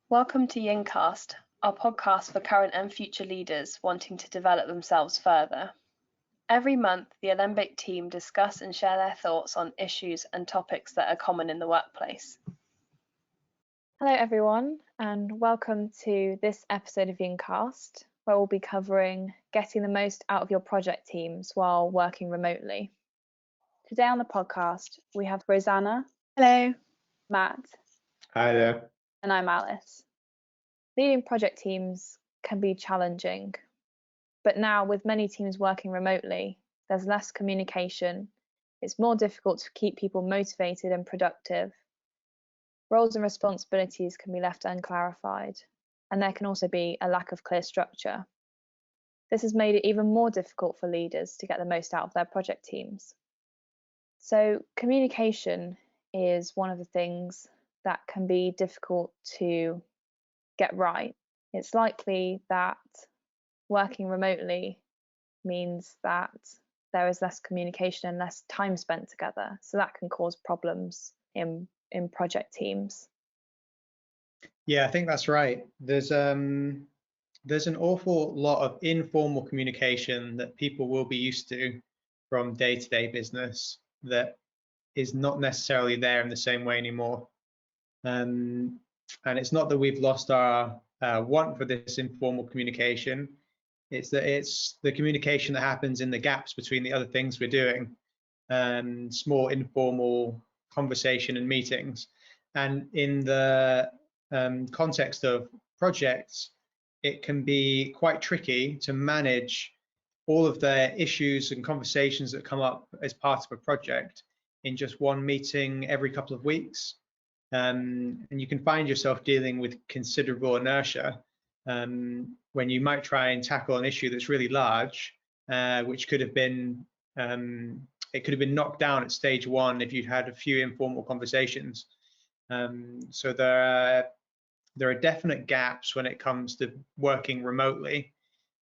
Welcome to Yincast, our podcast for current and future leaders wanting to develop themselves further. Every month, the Alembic team discuss and share their thoughts on issues and topics that are common in the workplace. Hello everyone, and welcome to this episode of Yincast, where we'll be covering getting the most out of your project teams while working remotely. Today on the podcast, we have Roseanna. Hello. Matt. Hi there. And I'm Alice. Leading project teams can be challenging, but now with many teams working remotely, there's less communication. It's more difficult to keep people motivated and productive. Roles and responsibilities can be left unclarified, and there can also be a lack of clear structure. This has made it even more difficult for leaders to get the most out of their project teams. So communication is one of the things that can be difficult to get right. It's likely that working remotely means that there is less communication and less time spent together. So that can cause problems in project teams. Yeah, I think that's right. There's an awful lot of informal communication that people will be used to from day-to-day business that is not necessarily there in the same way anymore. And it's not that we've lost our want for this informal communication. It's that it's the communication that happens in the gaps between the other things we're doing, small informal conversation and meetings. And in the context of projects, it can be quite tricky to manage all of the issues and conversations that come up as part of a project in just one meeting every couple of weeks. And you can find yourself dealing with considerable inertia when you might try and tackle an issue that's really large, which could have been knocked down at stage one if you'd had a few informal conversations. So there are definite gaps when it comes to working remotely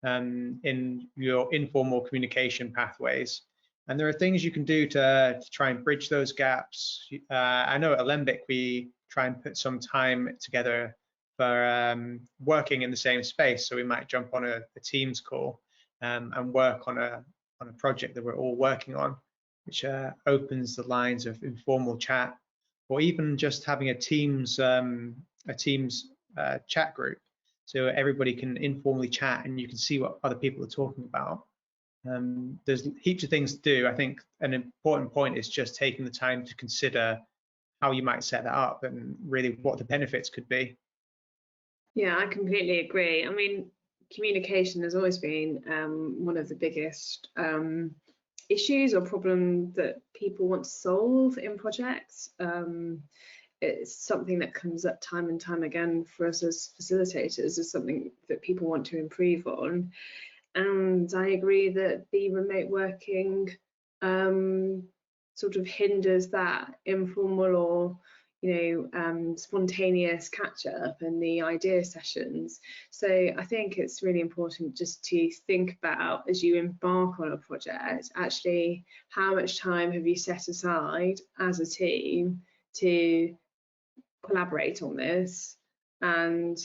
in your informal communication pathways. And there are things you can do to try and bridge those gaps. I know at Alembic we try and put some time together for working in the same space. So we might jump on a Teams call and work on a project that we're all working on, which opens the lines of informal chat, or even just having a Teams chat group, so everybody can informally chat and you can see what other people are talking about. There's heaps of things to do. I think an important point is just taking the time to consider how you might set that up and really what the benefits could be. Yeah, I completely agree. I mean, communication has always been one of the biggest issues or problem that people want to solve in projects. It's something that comes up time and time again for us as facilitators, is something that people want to improve on. And I agree that the remote working sort of hinders that informal or spontaneous catch up and the idea sessions. So I think it's really important just to think about, as you embark on a project, actually how much time have you set aside as a team to collaborate on this. And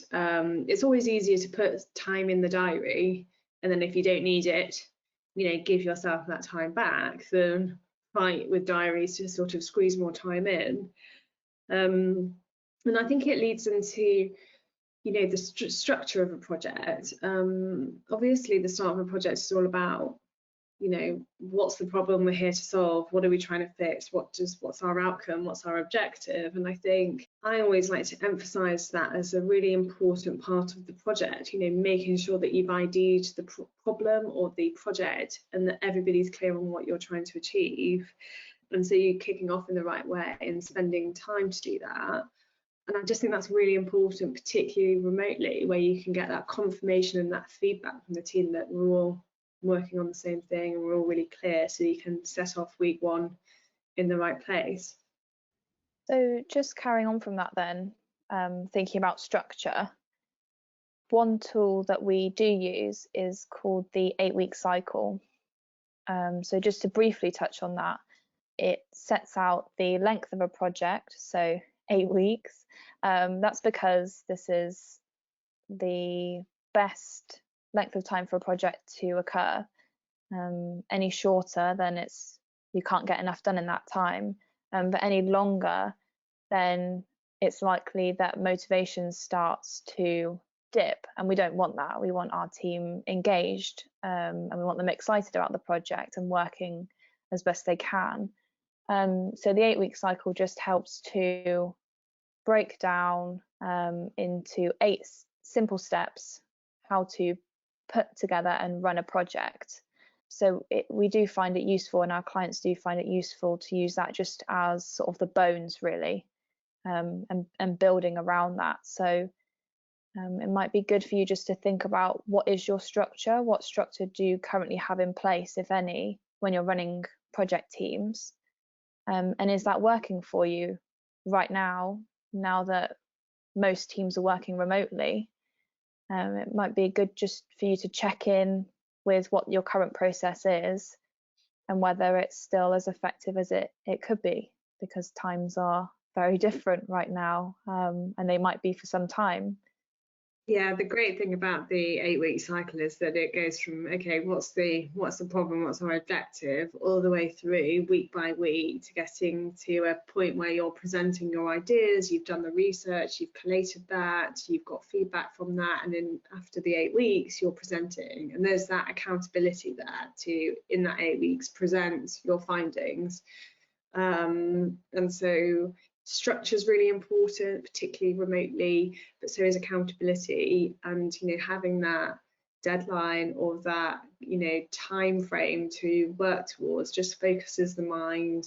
it's always easier to put time in the diary, and then if you don't need it, give yourself that time back, than fight with diaries to sort of squeeze more time in. And I think it leads into, the structure of a project. Obviously, the start of a project is all about, what's the problem we're here to solve? What are we trying to fix? What's our outcome? What's our objective? And I think I always like to emphasize that as a really important part of the project, making sure that you've ID'd the problem or the project and that everybody's clear on what you're trying to achieve. And so you're kicking off in the right way and spending time to do that. And I just think that's really important, particularly remotely, where you can get that confirmation and that feedback from the team that we're all working on the same thing and we're all really clear, so you can set off week one in the right place. So just carrying on from that then, thinking about structure, one tool that we do use is called the 8-week cycle. So just to briefly touch on that, it sets out the length of a project, so 8 weeks. That's because this is the best length of time for a project to occur. Any shorter, then you can't get enough done in that time. But any longer, then it's likely that motivation starts to dip, and we don't want that. We want our team engaged, and we want them excited about the project and working as best they can. So the 8-week cycle just helps to break down into 8 simple steps how to put together and run a project. So we do find it useful, and our clients do find it useful to use that just as sort of the bones, really, and building around that. So it might be good for you just to think about, what is your structure? What structure do you currently have in place, if any, when you're running project teams? And is that working for you right now that most teams are working remotely? It might be good just for you to check in with what your current process is and whether it's still as effective as it could be, because times are very different right now, and they might be for some time. Yeah, the great thing about the 8-week cycle is that it goes from, okay, what's the problem, what's our objective, all the way through week by week to getting to a point where you're presenting your ideas, you've done the research, you've collated that, you've got feedback from that, and then after the 8 weeks you're presenting, and there's that accountability there to, in that 8 weeks, present your findings. And so structure is really important, particularly remotely, but so is accountability, and having that deadline or that time frame to work towards just focuses the mind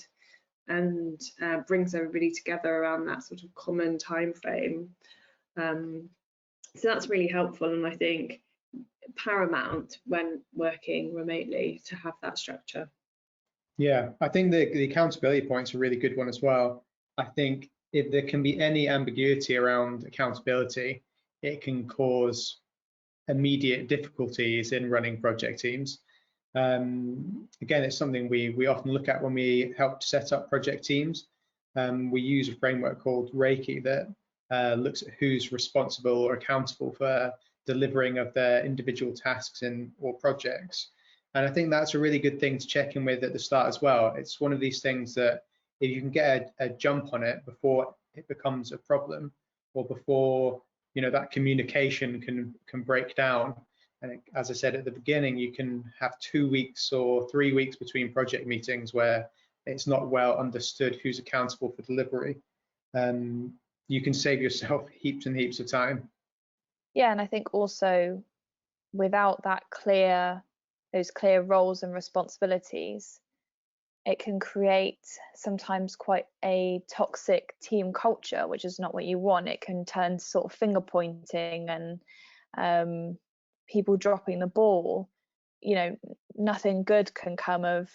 and brings everybody together around that sort of common time frame. So that's really helpful, and I think paramount when working remotely to have that structure. Yeah, I think the accountability point's a really good one as well. I think if there can be any ambiguity around accountability, it can cause immediate difficulties in running project teams. Again, it's something we often look at when we help to set up project teams. We use a framework called Reiki that looks at who's responsible or accountable for delivering of their individual tasks or projects. And I think that's a really good thing to check in with at the start as well. It's one of these things that if you can get a jump on it before it becomes a problem, or before that communication can break down. And as I said at the beginning, you can have 2 weeks or 3 weeks between project meetings where it's not well understood who's accountable for delivery. You can save yourself heaps and heaps of time. Yeah, and I think also without those clear roles and responsibilities, it can create sometimes quite a toxic team culture, which is not what you want. It can turn to sort of finger pointing and people dropping the ball. Nothing good can come of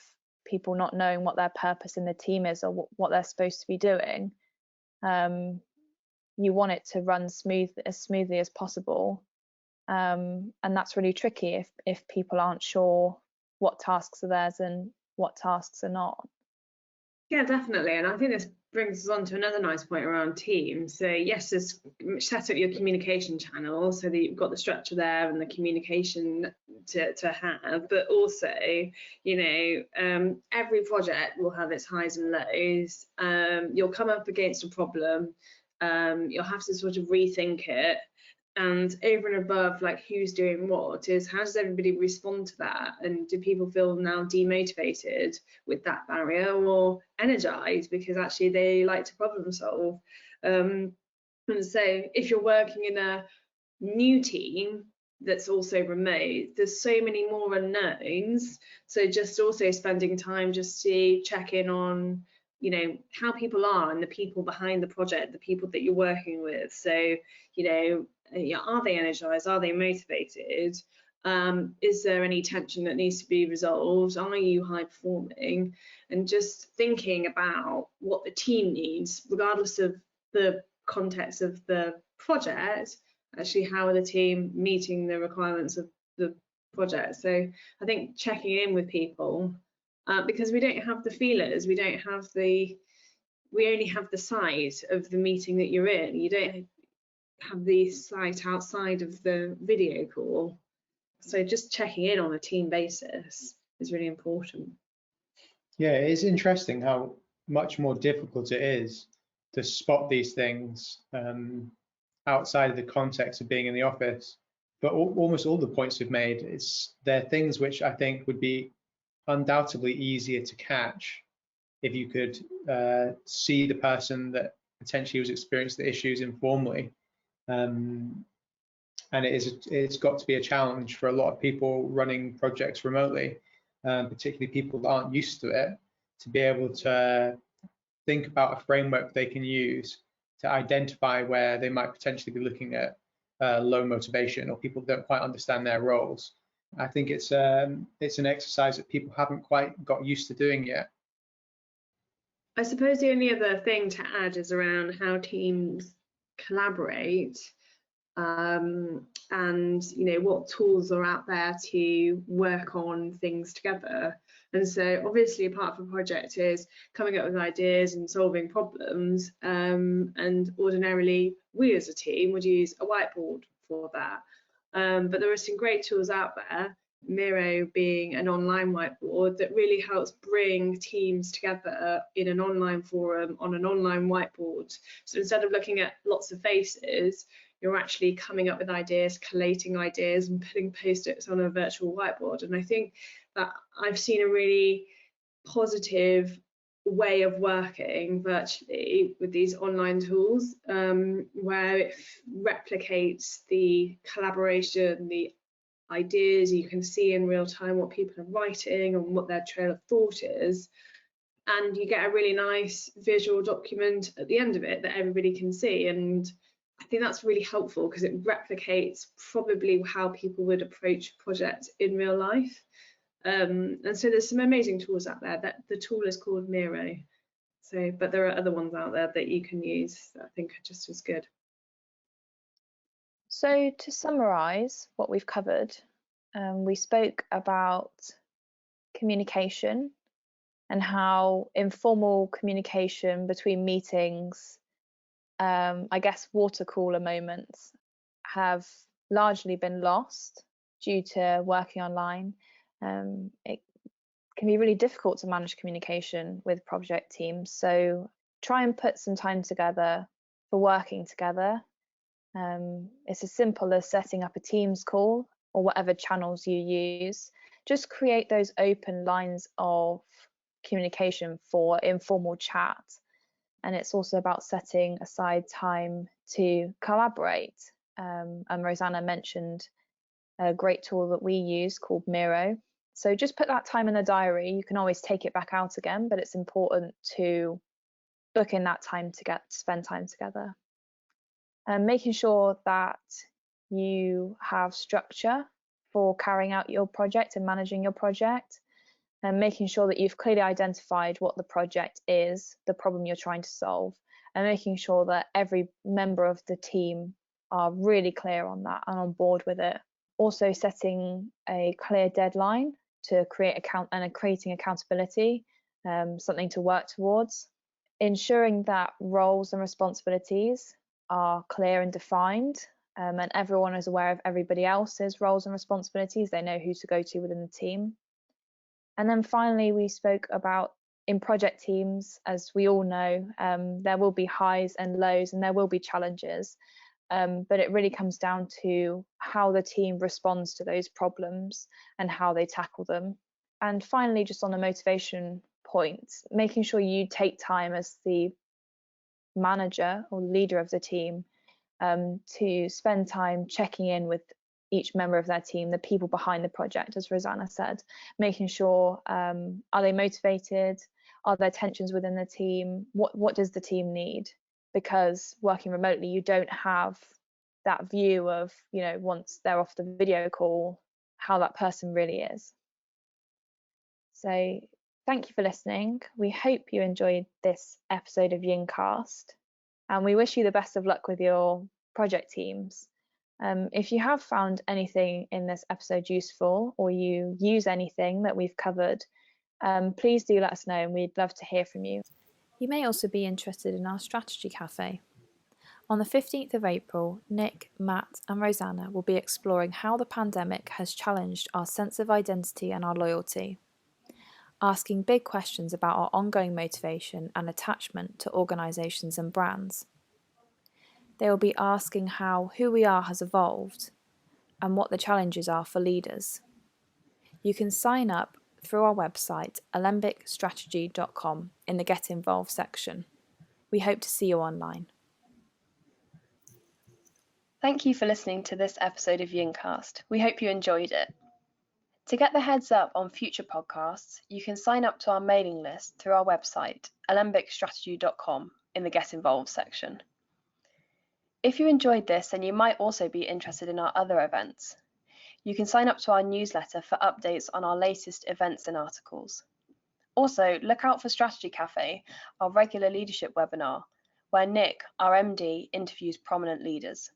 people not knowing what their purpose in the team is or what they're supposed to be doing. You want it to run as smoothly as possible. And that's really tricky if people aren't sure what tasks are theirs and what tasks are not. Yeah, definitely. And I think this brings us on to another nice point around teams. So yes, just set up your communication channel so that you've got the structure there and the communication to have, but also, every project will have its highs and lows. You'll come up against a problem. You'll have to sort of rethink it. And over and above, like, who's doing what is, how does everybody respond to that? And do people feel now demotivated with that barrier, or energized because actually they like to problem solve? And so if you're working in a new team that's also remote, there's so many more unknowns. So just also spending time just to check in on how people are and the people behind the project, the people that you're working with. So are they energized? Are they motivated? Is there any tension that needs to be resolved? Are you high performing? And just thinking about what the team needs, regardless of the context of the project. Actually, how are the team meeting the requirements of the project? So I think checking in with people, because we don't have the feelers, we don't have the we only have the sight of the meeting that you're in. You don't have the sight outside of the video call. So just checking in on a team basis is really important. Yeah, it's interesting how much more difficult it is to spot these things outside of the context of being in the office. But almost all the points we've made, they're things which I think would be undoubtedly easier to catch if you could see the person that potentially was experiencing the issues informally. And it's got to be a challenge for a lot of people running projects remotely, particularly people that aren't used to it, to be able to think about a framework they can use to identify where they might potentially be looking at low motivation or people that don't quite understand their roles. I think it's an exercise that people haven't quite got used to doing yet. I suppose the only other thing to add is around how teams collaborate, and what tools are out there to work on things together. And so obviously a part of a project is coming up with ideas and solving problems, and ordinarily we as a team would use a whiteboard for that, but there are some great tools out there, Miro being an online whiteboard that really helps bring teams together in an online forum on an online whiteboard. So instead of looking at lots of faces, you're actually coming up with ideas, collating ideas and putting post-its on a virtual whiteboard. And I think that I've seen a really positive way of working virtually with these online tools, where it replicates the collaboration, the ideas. You can see in real time what people are writing and what their trail of thought is, and you get a really nice visual document at the end of it that everybody can see. And I think that's really helpful because it replicates probably how people would approach a project in real life. And so there's some amazing tools out there. That the tool is called Miro. So, but there are other ones out there that you can use that I think are just as good. So to summarise what we've covered, we spoke about communication and how informal communication between meetings, I guess water cooler moments, have largely been lost due to working online. It can be really difficult to manage communication with project teams, so try and put some time together for working together. It's as simple as setting up a Teams call or whatever channels you use. Just create those open lines of communication for informal chat. And it's also about setting aside time to collaborate. And Roseanna mentioned a great tool that we use called Miro. So just put that time in the diary. You can always take it back out again, but it's important to book in that time to spend time together. And making sure that you have structure for carrying out your project and managing your project, and making sure that you've clearly identified what the project is, the problem you're trying to solve, and making sure that every member of the team are really clear on that and on board with it. Also setting a clear deadline to creating accountability, something to work towards. Ensuring that roles and responsibilities are clear and defined, and everyone is aware of everybody else's roles and responsibilities. They know who to go to within the team. And then finally, we spoke about in project teams, as we all know, there will be highs and lows and there will be challenges, but it really comes down to how the team responds to those problems and how they tackle them. And finally, just on the motivation point, making sure you take time as the manager or leader of the team to spend time checking in with each member of their team, the people behind the project, as Roseanna said, making sure are they motivated, are there tensions within the team, what does the team need? Because working remotely, you don't have that view of, once they're off the video call, how that person really is. So thank you for listening. We hope you enjoyed this episode of Yincast, and we wish you the best of luck with your project teams. If you have found anything in this episode useful, or you use anything that we've covered, please do let us know, and we'd love to hear from you. You may also be interested in our Strategy Cafe. On the 15th of April, Nick, Matt and Roseanna will be exploring how the pandemic has challenged our sense of identity and our loyalty, asking big questions about our ongoing motivation and attachment to organisations and brands. They will be asking how who we are has evolved and what the challenges are for leaders. You can sign up through our website, alembicstrategy.com, in the Get Involved section. We hope to see you online. Thank you for listening to this episode of Yincast. We hope you enjoyed it. To get the heads up on future podcasts, you can sign up to our mailing list through our website, alembicstrategy.com, in the Get Involved section. If you enjoyed this, then you might also be interested in our other events. You can sign up to our newsletter for updates on our latest events and articles. Also, look out for Strategy Cafe, our regular leadership webinar, where Nick, our MD, interviews prominent leaders.